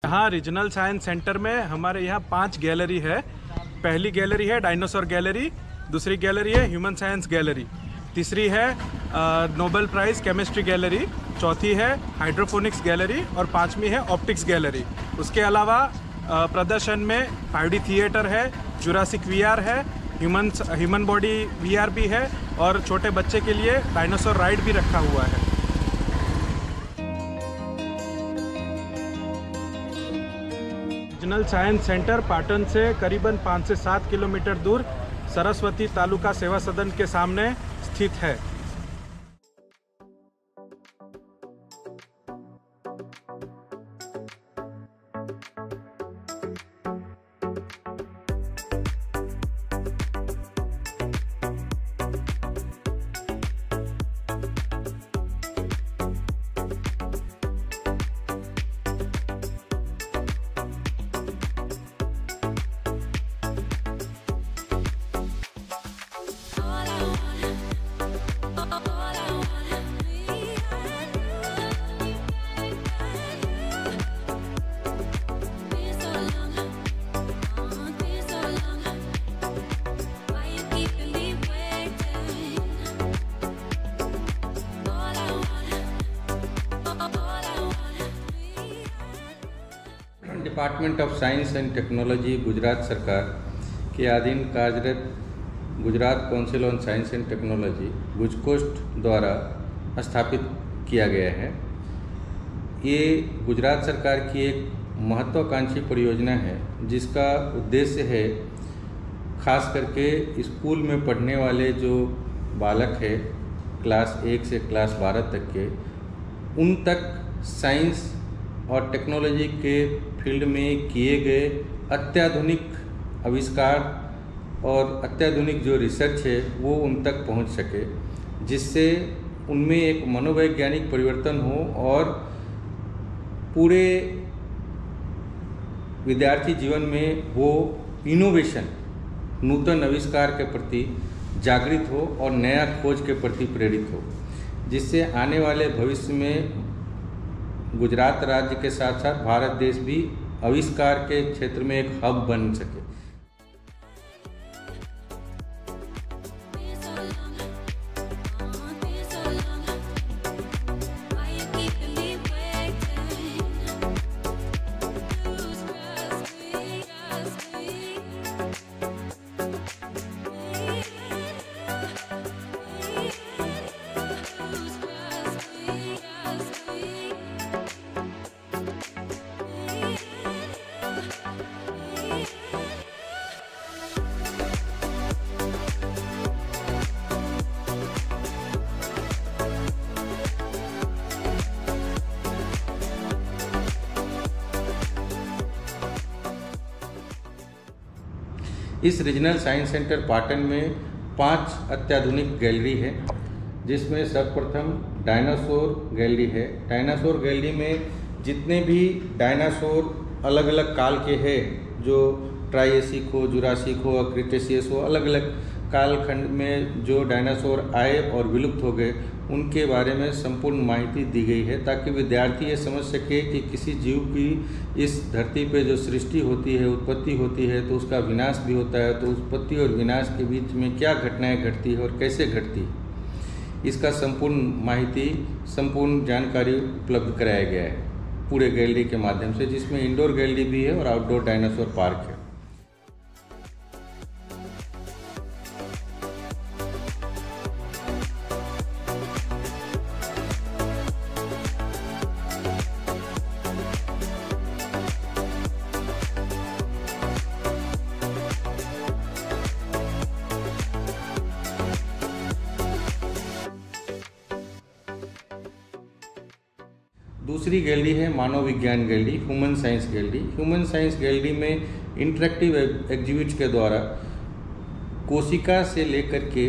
यहाँ regional science centre में हमारे यहाँ 5 गैलरी है। पहली गैलरी है डायनासोर गैलरी, दूसरी गैलरी है ह्यूमन साइंस गैलरी, तीसरी है नोबेल प्राइज़ केमिस्ट्री गैलरी, चौथी है हाइड्रोफोनिक्स गैलरी और पांचवी है ऑप्टिक्स गैलरी। उसके अलावा प्रदर्शन में 5D थिएटर है, जुरासिक VR है, ह्यूमन बॉडी VR भी है और छोटे बच्चे के लिए डायनासोर राइड भी रखा हुआ है। रीजनल साइंस सेंटर पाटन से करीबन 5 से 7 किलोमीटर दूर सरस्वती तालुका सेवा सदन के सामने स्थित है। Department of science and technology Gujarat सरकार के अधीन कार्यरत Gujarat council on science and technology गुजकोस्ट द्वारा स्थापित किया गया है। ये गुजरात सरकार की एक महत्वाकांक्षी परियोजना है जिसका उद्देश्य है खास करके स्कूल में पढ़ने वाले जो बालक है क्लास 1 से क्लास 12 तक के, उन तक साइंस और टेक्नोलॉजी के फील्ड में किए गए अत्याधुनिक आविष्कार और अत्याधुनिक जो रिसर्च है वो उन तक पहुंच सके, जिससे उनमें एक मनोवैज्ञानिक परिवर्तन हो और पूरे विद्यार्थी जीवन में वो इनोवेशन, नूतन आविष्कार के प्रति जागृत हो और नया खोज के प्रति प्रेरित हो, जिससे आने वाले भविष्य में गुजरात राज्य के साथ साथ भारत देश भी आविष्कार के क्षेत्र में एक हब बन सके। इस रीजनल साइंस सेंटर पाटन में 5 अत्याधुनिक गैलरी है, जिसमें सर्वप्रथम डायनासोर गैलरी है। डायनासोर गैलरी में जितने भी डायनासोर अलग अलग काल के हैं, जो ट्राइएसिक हो, जुरासिक हो, क्रिटेशियस हो, अलग अलग कालखंड में जो डायनासोर आए और विलुप्त हो गए, उनके बारे में संपूर्ण माहिती दी गई है, ताकि विद्यार्थी ये समझ सके कि किसी जीव की इस धरती पे जो सृष्टि होती है, उत्पत्ति होती है, तो उसका विनाश भी होता है, तो उत्पत्ति और विनाश के बीच में क्या घटनाएं घटती है और कैसे घटती है, इसका संपूर्ण माहिती, संपूर्ण जानकारी उपलब्ध कराया गया है पूरे गैलरी के माध्यम से, जिसमें इंडोर गैलरी भी है और आउटडोर डायनासोर पार्क है। दूसरी गैलरी है मानव विज्ञान gallery, human science gallery. Human science gallery में इंटरेक्टिव एग्जिबिट्स के द्वारा कोशिका से लेकर के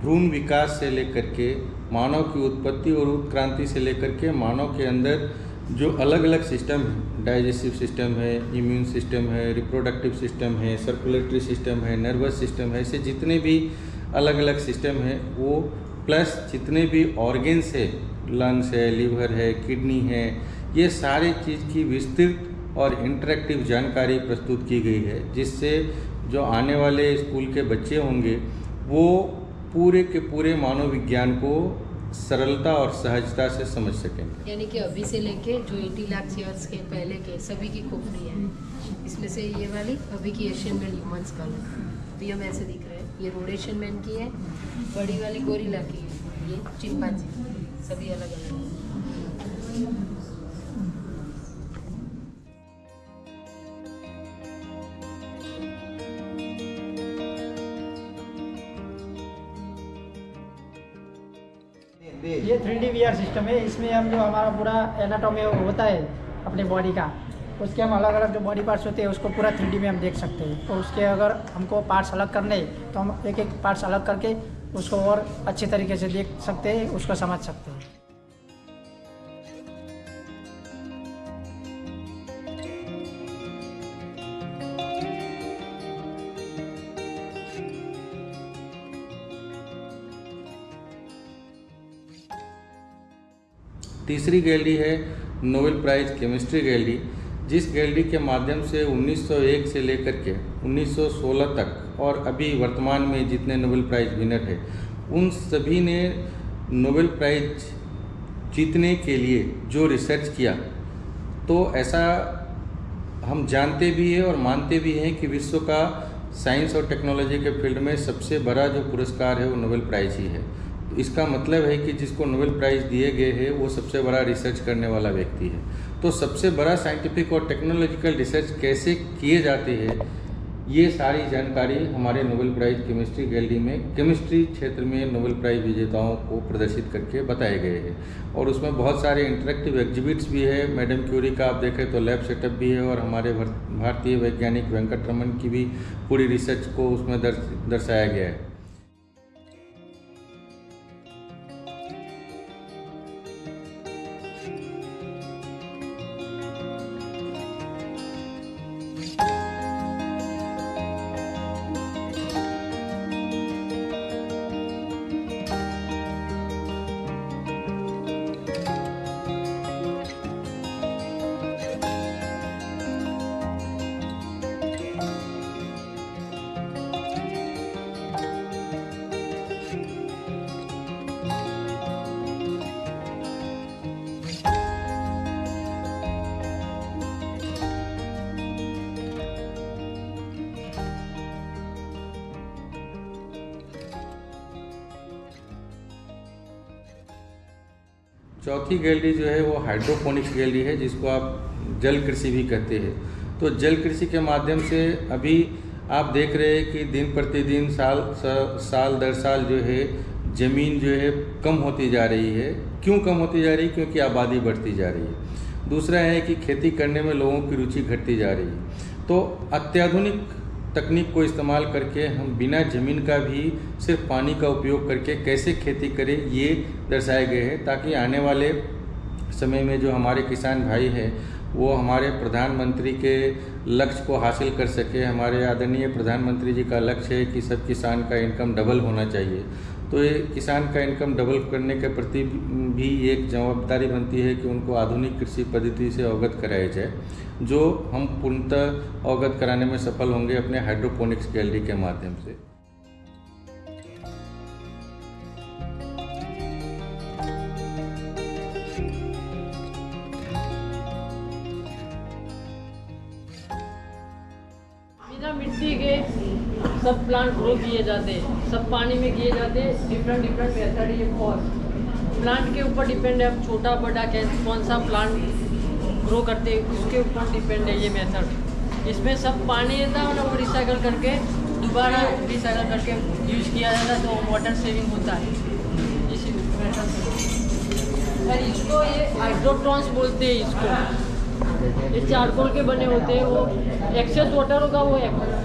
भ्रूण विकास से लेकर के मानव की उत्पत्ति और उत्क्रांति से लेकर के मानव के अंदर जो अलग अलग सिस्टम है, डाइजेस्टिव सिस्टम है, इम्यून सिस्टम है, रिप्रोडक्टिव सिस्टम है, सर्कुलेटरी सिस्टम है, नर्वस सिस्टम है, ऐसे जितने भी अलग अलग सिस्टम है वो, प्लस जितने भी ऑर्गेन्स है, लंग्स है, लीवर है, किडनी है, ये सारे चीज़ की विस्तृत और इंटरेक्टिव जानकारी प्रस्तुत की गई है, जिससे जो आने वाले स्कूल के बच्चे होंगे वो पूरे के पूरे मानव विज्ञान को सरलता और सहजता से समझ सकेंगे। यानी कि अभी से लेके जो 80 लाख ईयर्स के पहले के सभी की खोपड़ी है, इसमें से ये वाली अभी की एशियन मेन ह्यूमन स्कल है, अभी हम ऐसे दिख रहे हैं। ये रोड एशियन मैन की है, बड़ी वाली गोरिल्ला की है, ये चिंपांजी, सभी अलग अलग है। ये 3D VR सिस्टम है। इसमें हम जो हमारा पूरा एनाटॉमी होता है अपने बॉडी का, उसके हम अलग अलग जो बॉडी पार्ट्स होते हैं उसको पूरा 3D में हम देख सकते हैं। और उसके अगर हमको पार्ट्स अलग करने तो हम एक एक पार्ट्स अलग करके उसको और अच्छे तरीके से देख सकते हैं, उसको समझ सकते हैं। तीसरी गैलरी है नोबेल प्राइज़ केमिस्ट्री गैलरी, जिस गैलरी के माध्यम से 1901 से लेकर के 1916 तक और अभी वर्तमान में जितने नोबेल प्राइज़ विनर हैं उन सभी ने नोबेल प्राइज़ जीतने के लिए जो रिसर्च किया, तो ऐसा हम जानते भी हैं और मानते भी हैं कि विश्व का साइंस और टेक्नोलॉजी के फील्ड में सबसे बड़ा जो पुरस्कार है वो नोबेल प्राइज़ ही है। तो इसका मतलब है कि जिसको नोबेल प्राइज़ दिए गए हैं वो सबसे बड़ा रिसर्च करने वाला व्यक्ति है। तो सबसे बड़ा साइंटिफिक और टेक्नोलॉजिकल रिसर्च कैसे किए जाते हैं, ये सारी जानकारी हमारे नोबेल प्राइज़ केमिस्ट्री गैलरी में केमिस्ट्री क्षेत्र में नोबेल प्राइज़ विजेताओं को प्रदर्शित करके बताए गए हैं। और उसमें बहुत सारे इंटरेक्टिव एग्जिबिट्स भी है। मैडम क्यूरी का आप देखें तो लैब सेटअप भी है और हमारे भारतीय वैज्ञानिक वेंकटरमन की भी पूरी रिसर्च को उसमें दर्शाया गया है। चौथी गैलरी जो है वो हाइड्रोपोनिक्स गैलरी है, जिसको आप जल कृषि भी कहते हैं। तो जल कृषि के माध्यम से अभी आप देख रहे हैं कि दिन प्रतिदिन साल दर साल जो है ज़मीन जो है कम होती जा रही है। क्यों कम होती जा रही है? क्योंकि आबादी बढ़ती जा रही है। दूसरा है कि खेती करने में लोगों की रुचि घटती जा रही है। तो अत्याधुनिक तकनीक को इस्तेमाल करके हम बिना ज़मीन का भी सिर्फ पानी का उपयोग करके कैसे खेती करें, ये दर्शाए गए हैं, ताकि आने वाले समय में जो हमारे किसान भाई हैं वो हमारे प्रधानमंत्री के लक्ष्य को हासिल कर सके। हमारे आदरणीय प्रधानमंत्री जी का लक्ष्य है कि सब किसान का इनकम डबल होना चाहिए। तो ये किसान का इनकम डबल करने के प्रति भी एक जवाबदारी बनती है कि उनको आधुनिक कृषि पद्धति से अवगत कराया जाए, जो हम पूर्णतः अवगत कराने में सफल होंगे अपने हाइड्रोपोनिक्स गैलरी के माध्यम से। बिना मिट्टी के सब प्लांट ग्रो किए जाते हैं, सब पानी में किए जाते हैं। डिफरेंट मेथड ये प्लांट के ऊपर डिपेंड है, छोटा बड़ा कौन सा प्लांट ग्रो करते हैं उसके ऊपर डिपेंड है ये मेथड। इसमें सब पानी रहता है और वो रिसाइकल करके दोबारा रिसाइकल करके यूज़ किया जाता है, तो वाटर सेविंग होता है इसी मेथड से। और इसको ये हाइड्रोट्रॉन्स बोलते हैं। इसको ये चारकोल के बने होते हैं, वो एक्सेस वाटर होगा वो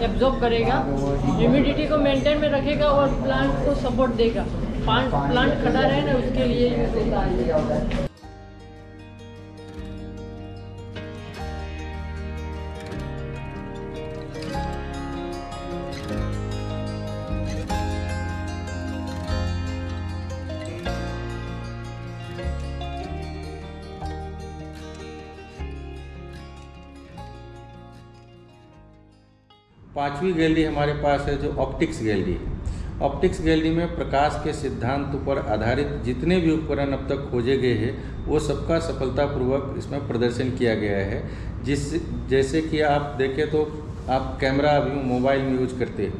एब्जॉर्ब करेगा, ह्यूमिडिटी को मेंटेन में रखेगा और प्लांट को सपोर्ट देगा। प्लांट खड़ा रहे ना, उसके लिए यूज होता है। पांचवी गैलरी हमारे पास है जो ऑप्टिक्स गैलरी है। ऑप्टिक्स गैलरी में प्रकाश के सिद्धांत पर आधारित जितने भी उपकरण अब तक खोजे गए हैं वो सबका सफलतापूर्वक इसमें प्रदर्शन किया गया है। जैसे कि आप देखें तो आप कैमरा अभी मोबाइल में यूज करते हैं,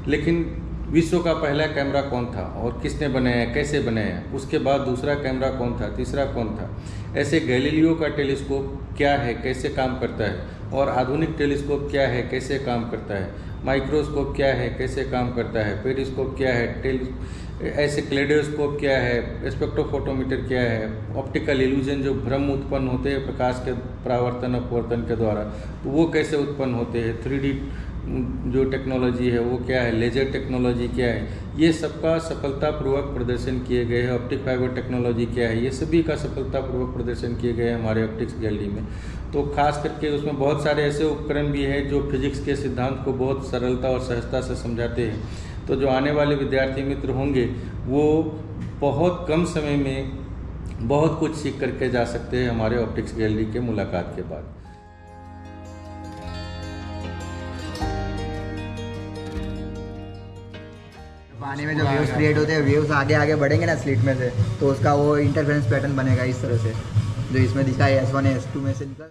लेकिन विश्व का पहला कैमरा कौन था और किसने बनाया, कैसे बनाया, उसके बाद दूसरा कैमरा कौन था, तीसरा कौन था। ऐसे गैलीलियो का टेलीस्कोप क्या है, कैसे काम करता है, और आधुनिक टेलीस्कोप क्या है, कैसे काम करता है, माइक्रोस्कोप क्या है, कैसे काम करता है, पेरिस्कोप क्या है, ऐसे क्लेडोस्कोप क्या है, स्पेक्ट्रोफोटोमीटर क्या है, ऑप्टिकल इल्यूजन जो भ्रम उत्पन्न होते हैं प्रकाश के परावर्तन अपवर्तन के द्वारा, तो वो कैसे उत्पन्न होते हैं, 3D जो टेक्नोलॉजी है वो क्या है, लेजर टेक्नोलॉजी क्या है, ये सबका सफलतापूर्वक प्रदर्शन किए गए हैं। ऑप्टिक फाइबर टेक्नोलॉजी क्या है, ये सभी का सफलतापूर्वक प्रदर्शन किए गए हैं हमारे ऑप्टिक्स गैलरी में। तो खास करके उसमें बहुत सारे ऐसे उपकरण भी हैं जो फिजिक्स के सिद्धांत को बहुत सरलता और सहजता से समझाते हैं। तो जो आने वाले विद्यार्थी मित्र होंगे वो बहुत कम समय में बहुत कुछ सीख करके जा सकते हैं हमारे ऑप्टिक्स गैलरी के मुलाकात के बाद। पानी में जो वेव्स क्रिएट होते हैं, वेव्स आगे आगे बढ़ेंगे ना स्लिट में से, तो उसका वो इंटरफेरेंस पैटर्न बनेगा इस तरह से, जो इसमें दिखा है S1 S2 में से निकल।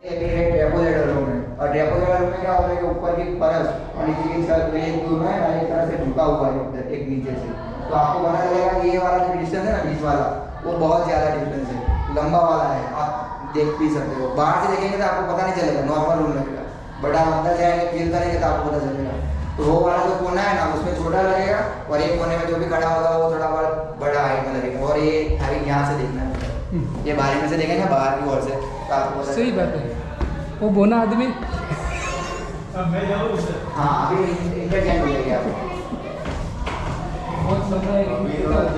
ट्रेपोलेटर रूम है, और ट्रेपोलेटर रूम में क्या होता है कि ऊपर की परत और नीचे की सर एक दूर में और एक तरह से झुका हुआ है इधर एक नीचे से, तो आपको पता चलेगा कि ये वाला जो डिस्टेंस है ना बीच वाला, वो बहुत ज़्यादा डिस्टेंस है, लंबा वाला है, आप देख भी सकते हो। बाहर से देखेंगे तो आपको पता नहीं चलेगा, नॉर्मल रूम लगेगा, बट आप अंदर जाएंगे फील करेंगे तो आपको पता चलेगा। तो वो वाला जो कोना है ना उसमें छोटा लगेगा, और एक कोने में जो भी खड़ा होगा वो थोड़ा बहुत बड़ा हाइट में लगेगा, और ये हाइट यहाँ से देखना है, ये बाहर में से देखेंगे बाहर की ओर से, तो आपको सही बात है। वो बोना आदमी हाँ अभी इंटरचेंज हो जाएगी आपको,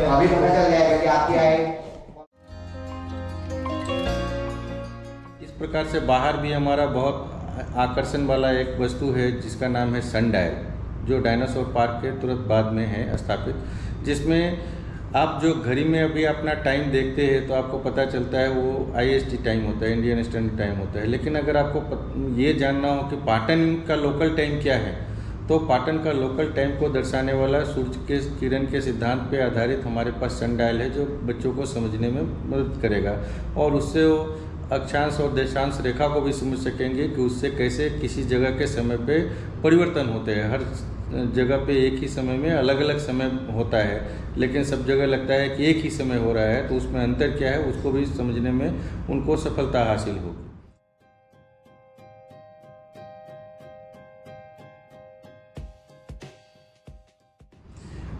अभी पता चल जाएगा कि आपकी हाइट। इस प्रकार से बाहर भी हमारा बहुत आकर्षण वाला एक वस्तु है जिसका नाम है सन डायल, जो डायनासोर पार्क के तुरंत बाद में है स्थापित, जिसमें आप जो घड़ी में अभी अपना टाइम देखते हैं तो आपको पता चलता है वो IST टाइम होता है, इंडियन स्टैंडर्ड टाइम होता है। लेकिन अगर आपको ये जानना हो कि पाटन का लोकल टाइम क्या है, तो पाटन का लोकल टाइम को दर्शाने वाला सूर्य के किरण के सिद्धांत पे आधारित हमारे पास सन डायल है, जो बच्चों को समझने में मदद करेगा, और उससे वो अक्षांश और देशांश रेखा को भी समझ सकेंगे कि उससे कैसे किसी जगह के समय पे परिवर्तन होते हैं। हर जगह पे एक ही समय में अलग अलग समय होता है, लेकिन सब जगह लगता है कि एक ही समय हो रहा है, तो उसमें अंतर क्या है उसको भी समझने में उनको सफलता हासिल होगी।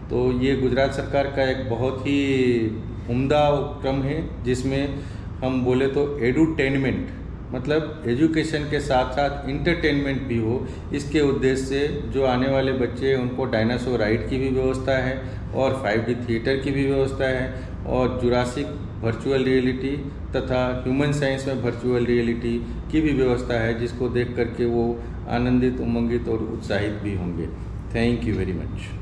तो ये गुजरात सरकार का एक बहुत ही उम्दा उपक्रम है, जिसमें हम बोले तो एडुटेनमेंट मतलब एजुकेशन के साथ साथ इंटरटेनमेंट भी हो, इसके उद्देश्य से जो आने वाले बच्चे हैं उनको डायनासोर राइड की भी व्यवस्था है, और 5D थिएटर की भी व्यवस्था है, और जुरासिक वर्चुअल रियलिटी तथा ह्यूमन साइंस में वर्चुअल रियलिटी की भी व्यवस्था है, जिसको देख करके वो आनंदित, उमंगित और उत्साहित भी होंगे। Thank you very much.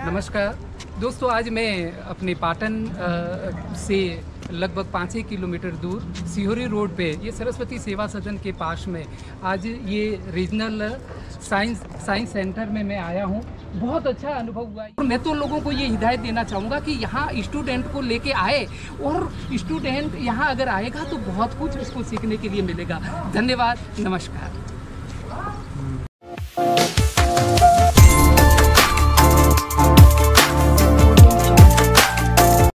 नमस्कार दोस्तों, आज मैं अपने पाटन से लगभग 5 किलोमीटर दूर सिहोरी रोड पे, ये सरस्वती सेवा सदन के पास में आज ये रीजनल साइंस सेंटर में मैं आया हूँ। बहुत अच्छा अनुभव हुआ और मैं तो लोगों को ये हिदायत देना चाहूँगा कि यहाँ स्टूडेंट को लेके आए और स्टूडेंट यहाँ अगर आएगा तो बहुत कुछ उसको सीखने के लिए मिलेगा। धन्यवाद, नमस्कार।